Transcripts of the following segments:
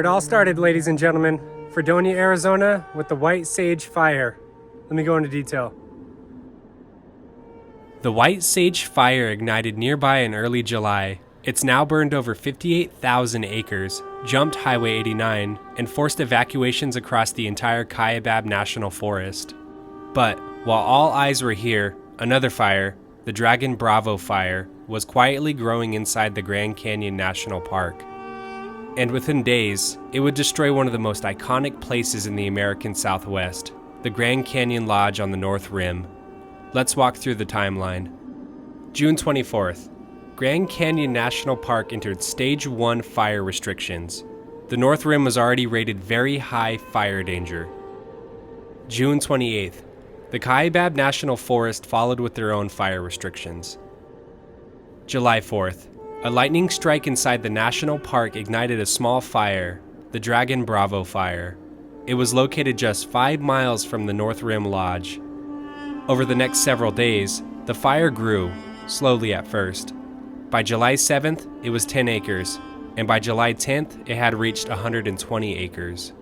it all started, ladies and gentlemen. Fredonia, Arizona, with the White Sage Fire. Let me go into detail. The White Sage Fire ignited nearby in early July. It's now burned over 58,000 acres, jumped Highway 89, and forced evacuations across the entire Kaibab National Forest. But while all eyes were here, another fire, the Dragon Bravo Fire, was quietly growing inside the Grand Canyon National Park. And within days, it would destroy one of the most iconic places in the American Southwest, the Grand Canyon Lodge on the North Rim. Let's walk through the timeline. June 24th, Grand Canyon National Park entered Stage 1 fire restrictions. The North Rim was already rated very high fire danger. June 28th, the Kaibab National Forest followed with their own fire restrictions. July 4th, a lightning strike inside the national park ignited a small fire, the Dragon Bravo Fire. It was located just 5 miles from the North Rim Lodge. Over the next several days, the fire grew, slowly at first. By July 7th, it was 10 acres, and by July 10th, it had reached 120 acres.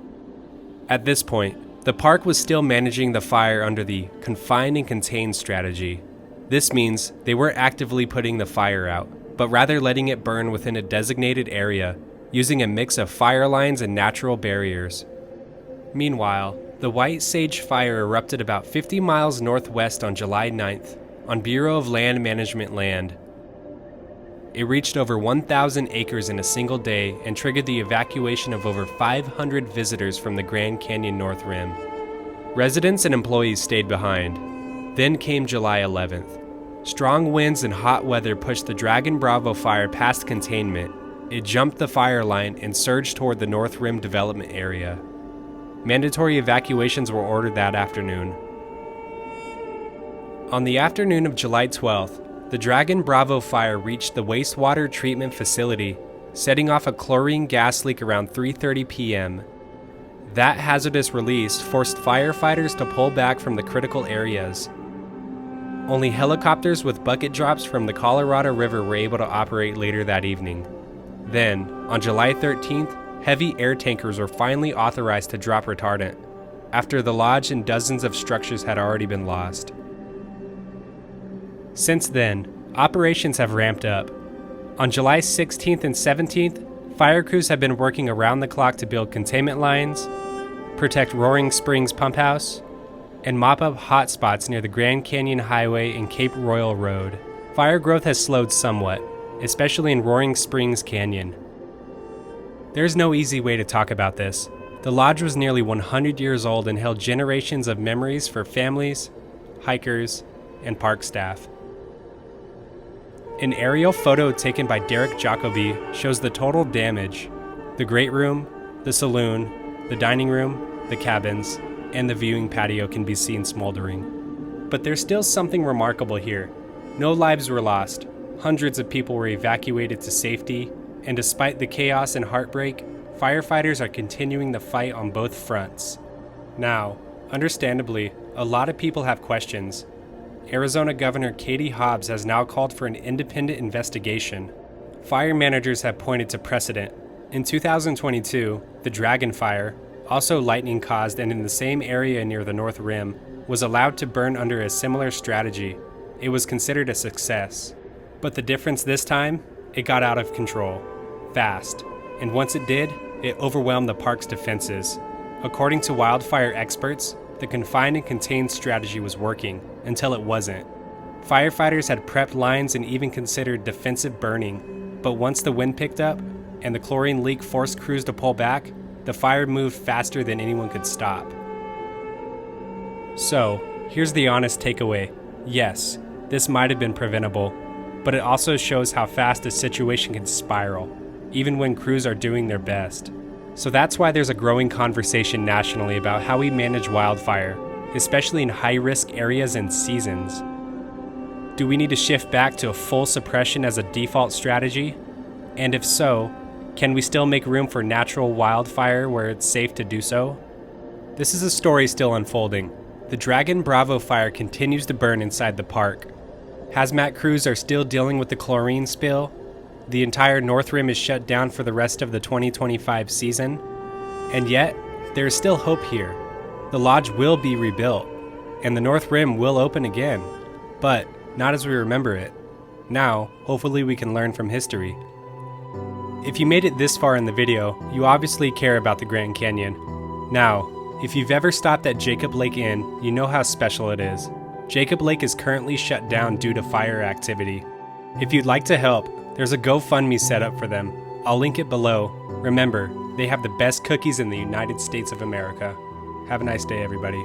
At this point, the park was still managing the fire under the confine and contain strategy. This means they weren't actively putting the fire out, but rather letting it burn within a designated area, using a mix of fire lines and natural barriers. Meanwhile, the White Sage Fire erupted about 50 miles northwest on July 9th, on Bureau of Land Management land. It reached over 1,000 acres in a single day and triggered the evacuation of over 500 visitors from the Grand Canyon North Rim. Residents and employees stayed behind. Then came July 11th. Strong winds and hot weather pushed the Dragon Bravo Fire past containment. It jumped the fire line and surged toward the North Rim development area. Mandatory evacuations were ordered that afternoon. On the afternoon of July 12th, the Dragon Bravo Fire reached the wastewater treatment facility, setting off a chlorine gas leak around 3:30 p.m. That hazardous release forced firefighters to pull back from the critical areas. Only helicopters with bucket drops from the Colorado River were able to operate later that evening. Then, on July 13th, heavy air tankers were finally authorized to drop retardant, after the lodge and dozens of structures had already been lost. Since then, operations have ramped up. On July 16th and 17th, fire crews have been working around the clock to build containment lines, protect Roaring Springs Pump House, and mop up hot spots near the Grand Canyon Highway and Cape Royal Road. Fire growth has slowed somewhat, especially in Roaring Springs Canyon. There's no easy way to talk about this. The lodge was nearly 100 years old and held generations of memories for families, hikers, and park staff. An aerial photo taken by Derek Jacoby shows the total damage. The great room, the saloon, the dining room, the cabins, and the viewing patio can be seen smoldering. But there's still something remarkable here. No lives were lost. Hundreds of people were evacuated to safety, and despite the chaos and heartbreak, firefighters are continuing the fight on both fronts. Now, understandably, a lot of people have questions. Arizona Governor Katie Hobbs has now called for an independent investigation. Fire managers have pointed to precedent. In 2022, the Dragon Fire, also lightning caused and in the same area near the North Rim, was allowed to burn under a similar strategy. It was considered a success. But the difference this time, it got out of control, fast, and once it did, it overwhelmed the park's defenses. According to wildfire experts, the confine and contain strategy was working, until it wasn't. Firefighters had prepped lines and even considered defensive burning, but once the wind picked up, and the chlorine leak forced crews to pull back, the fire moved faster than anyone could stop. So, here's the honest takeaway. Yes, this might have been preventable, but it also shows how fast a situation can spiral, even when crews are doing their best. So that's why there's a growing conversation nationally about how we manage wildfire, especially in high-risk areas and seasons. Do we need to shift back to a full suppression as a default strategy? And if so, can we still make room for natural wildfire where it's safe to do so? This is a story still unfolding. The Dragon Bravo Fire continues to burn inside the park. Hazmat crews are still dealing with the chlorine spill. The entire North Rim is shut down for the rest of the 2025 season. And yet, there is still hope here. The lodge will be rebuilt, and the North Rim will open again, but not as we remember it. Now, hopefully we can learn from history. If you made it this far in the video, you obviously care about the Grand Canyon. Now, if you've ever stopped at Jacob Lake Inn, you know how special it is. Jacob Lake is currently shut down due to fire activity. If you'd like to help, there's a GoFundMe set up for them. I'll link it below. Remember, they have the best cookies in the United States of America. Have a nice day, everybody.